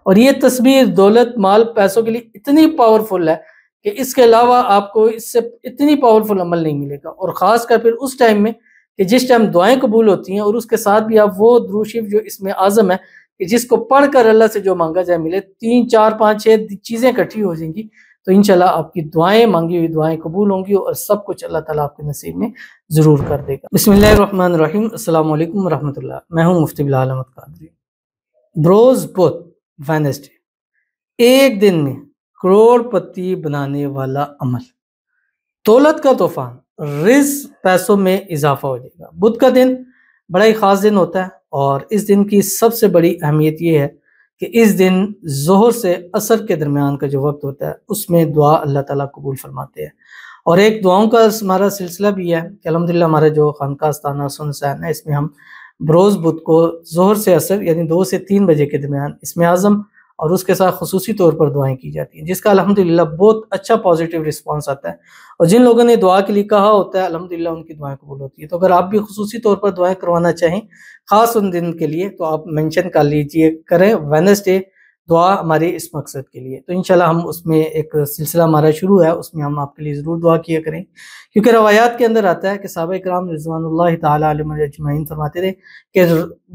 اور یہ تصویر دولت مال پیسوں کے لیے اتنی پاورفل ہے کہ اس کے علاوہ آپ کو اس سے اتنی پاورفل عمل نہیں ملے گا، اور خاص کر پھر اس ٹائم میں کہ جس ٹائم دعائیں قبول ہوتی ہیں، اور اس کے ساتھ بھی آپ وہ درود شریف جو اس میں اعظم ہے کہ جس کو پڑھ کر اللہ سے جو مانگا جائے ملے، 3 4 5 6 چیزیں اکٹھی ہو جائیں گی، تو انشاءاللہ آپ کی دعائیں، مانگی ہوئی دعائیں قبول ہوں گی، اور سب کچھ اللہ تعالیٰ آپ کے نصیب میں ضرور کر دے گا۔ بسم اللہ الرحمن الرحیم۔ السلام علیکم ورحمۃ اللہ۔ میں ہوں مفتی بلال احمد قادری۔ بروز بت وینسڈے، ایک دن میں کروڑ پتی بنانے والا عمل، دولت کا طوفان، رزق پیسوں میں اضافہ ہو جائے گا۔ بدھ کا دن بڑا ہی خاص دن ہوتا ہے، اور اس دن کی سب سے بڑی اہمیت یہ ہے کہ اس دن ظہر سے عصر کے درمیان کا جو وقت ہوتا ہے اس میں دعا اللہ تعالیٰ قبول فرماتے ہیں، اور ایک دعاؤں کا ہمارا سلسلہ بھی ہے کہ الحمدللہ ہمارا جو خانقاہ استانہ سن حسین ہے، اس میں ہم بروز بدھ کو ظہر سے عصر یعنی 2 سے 3 بجے کے درمیان اس میں اعظم اور اس کے ساتھ خصوصی طور پر دعائیں کی جاتی ہیں، جس کا الحمدللہ بہت اچھا پازیٹیو رسپانس آتا ہے، اور جن لوگوں نے دعا کے لیے کہا ہوتا ہے الحمدللہ ان کی دعائیں قبول ہوتی ہے۔ تو اگر آپ بھی خصوصی طور پر دعائیں کروانا چاہیں خاص ان دن کے لیے تو آپ منشن کر لیجئے کریں وینسڈے دعا ہمارے اس مقصد کے لیے، تو انشاءاللہ ہم اس میں ایک سلسلہ ہمارا شروع ہے، اس میں ہم آپ کے لیے ضرور دعا کیا کریں، کیونکہ روایات کے اندر آتا ہے کہ صحابہ کرام رضوان اللہ تعالیٰ علیہم اجمعین فرماتے رہے کہ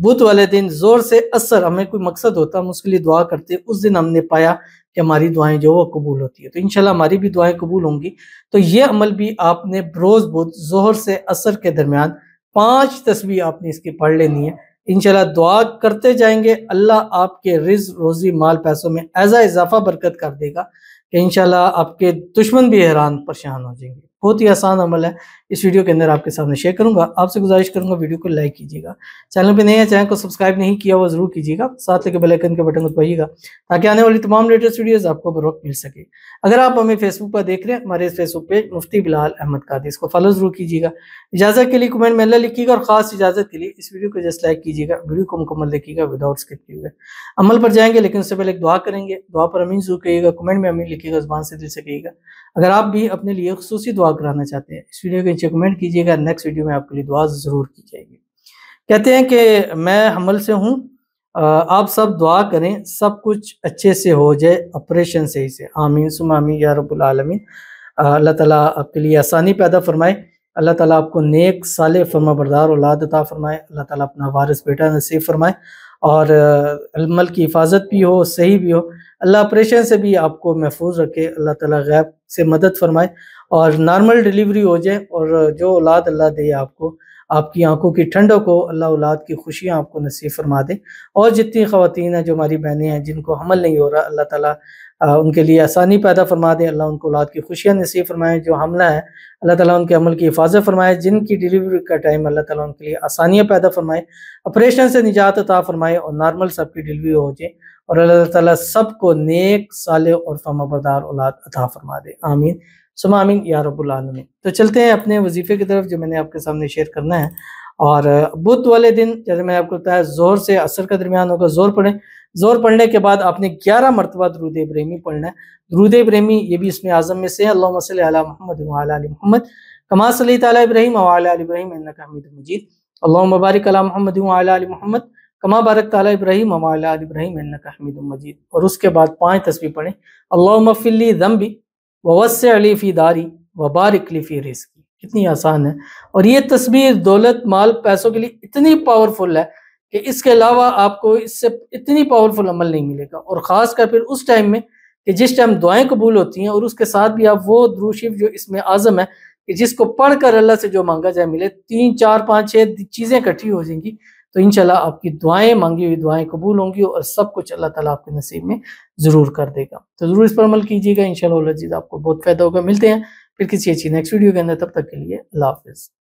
بدھ والے دن زور سے عصر ہمیں کوئی مقصد ہوتا ہم اس کے لیے دعا کرتے، اس دن ہم نے پایا کہ ہماری دعائیں جو وہ قبول ہوتی ہے، تو انشاءاللہ ہماری بھی دعائیں قبول ہوں گی۔ تو یہ عمل بھی آپ نے بروز بدھ ظہر سے عصر کے درمیان 5 تسبیح آپ نے اس کی پڑھ لینی ہے، انشاءاللہ دعا کرتے جائیں گے، اللہ آپ کے رزق روزی مال پیسوں میں ایسا اضافہ برکت کر دے گا کہ انشاءاللہ آپ کے دشمن بھی حیران پریشان ہو جائیں گے۔ بہت ہی آسان عمل ہے، اس ویڈیو کے اندر آپ کے سامنے شیئر کروں گا۔ آپ سے گزارش کروں گا ویڈیو کو لائک کیجیے گا، چینل پہ نئے ہیں چینل کو سبسکرائب نہیں کیا وہ ضرور کیجیے گا، ساتھ لے کے بیل آئیکن کے بٹن کو دبائیے گا تاکہ آنے والی تمام لیٹسٹ ویڈیوز آپ کو بر وقت مل سکے۔ اگر آپ ہمیں فیس بک پر دیکھ رہے ہیں، ہمارے فیس بک پیج مفتی بلال احمد قادری، اس کو فالو ضرور کیجیے گا۔ اجازت کے لیے کمنٹ میں اللہ لکھیے گا، اور خاص اجازت کے لیے اس ویڈیو کو جسٹ لائک کیجیے گا، ویڈیو کو مکمل دیکھیے گا وداؤٹ اسکپ کیے ہوئے۔ عمل پر جائیں گے لیکن اس سے پہلے ایک دعا کریں گے، دعا پر امین ضرور کہیے گا، کمنٹ میں امین لکھیے گا، زبان سے دل سے کہیے گا۔ اگر آپ بھی اپنے لیے خصوصی دعا کرانا چاہتے ہیں اس ویڈیو کے نیچے کمنٹ کیجیے گا، نیکسٹ ویڈیو میں آپ کے لیے دعا ضرور کی جائے گی۔ کہتے ہیں کہ میں حمل سے ہوں، آپ سب دعا کریں سب کچھ اچھے سے ہو جائے، آپریشن صحیح سے، آمین ثم آمین یا رب العالمین۔ اللہ تعالیٰ آپ کے لیے آسانی پیدا فرمائے، اللہ تعالیٰ آپ کو نیک صالح فرما بردار اولاد عطا فرمائے، اللہ تعالیٰ اپنا وارث بیٹا نصیب فرمائے، اور عمل کی حفاظت بھی ہو، صحیح بھی ہو، اللہ آپریشن سے بھی آپ کو محفوظ رکھے، اللہ تعالیٰ غیب سے مدد فرمائے، اور نارمل ڈیلیوری ہو جائے، اور جو اولاد اللہ دے آپ کو، آپ کی آنکھوں کی ٹھنڈک ہو، اللہ اولاد کی خوشیاں آپ کو نصیب فرما دے، اور جتنی خواتین ہیں جو ہماری بہنیں ہیں جن کو حمل نہیں ہو رہا، اللہ تعالیٰ ان کے لیے آسانی پیدا فرما دے، اللہ ان کو اولاد کی خوشیاں نصیب فرمائے، جو حاملہ ہے اللہ تعالیٰ ان کے عمل کی حفاظت فرمائے، جن کی ڈیلیوری کا ٹائم اللہ تعالیٰ ان کے لیے آسانیاں پیدا فرمائے، آپریشن سے نجات عطا فرمائے، اور نارمل سب کی ڈیلیوری ہو جائے، اور اللہ تعالیٰ سب کو نیک صالح اور فرمانبردار اولاد عطا فرما دے، آمین ثم آمین یا رب العالمین۔ تو چلتے ہیں اپنے وظیفے کی طرف جو میں نے آپ کے سامنے شیئر کرنا ہے، اور بدھ والے دن جیسے میں نے آپ کو بتایا زہر سے عصر کا درمیان ہوگا، زہر پڑھیں، زہر پڑھنے کے بعد آپ نے 11 مرتبہ درود ابراہیمی پڑھنا ہے۔ درود ابراہیمی یہ بھی اسم اعظم میں سے ہے، اللہم صلی علی محمد وعلی آل محمد کما صلیت علی ابراہیم وعلی آل ابراہیم انک حمید مجید، اللہم بارک علی محمد وعلی آل محمد کما بارکت علی ابراہیم وعلی آل ابراہیم انک حمید مجید، اور اس کے بعد 5 تسبیح پڑھیں، اللہم اغفر لی ذنبی ووسع لی فی داری وبارک لی فی رزقی۔ کتنی آسان ہے، اور یہ تصویر دولت مال پیسوں کے لیے اتنی پاورفل ہے کہ اس کے علاوہ آپ کو اس سے اتنی پاورفل عمل نہیں ملے گا، اور خاص کر پھر اس ٹائم میں کہ جس ٹائم دعائیں قبول ہوتی ہیں، اور اس کے ساتھ بھی آپ وہ درود شریف جو اس میں اعظم ہے کہ جس کو پڑھ کر اللہ سے جو مانگا جائے ملے، 3 4 5 6 چیزیں اکٹھی ہو جائیں گی، تو انشاءاللہ آپ کی دعائیں، مانگی ہوئی دعائیں قبول ہوں گی، اور سب کچھ اللہ تعالیٰ آپ کے نصیب میں ضرور کر دے گا۔ تو ضرور اس پر عمل کیجیے گا، انشاءاللہ العزیز آپ کو بہت فائدہ ہوگا۔ ملتے ہیں پھر کسی اچھی نیکسٹ ویڈیو کے اندر، تب تک کے لیے اللہ حافظ۔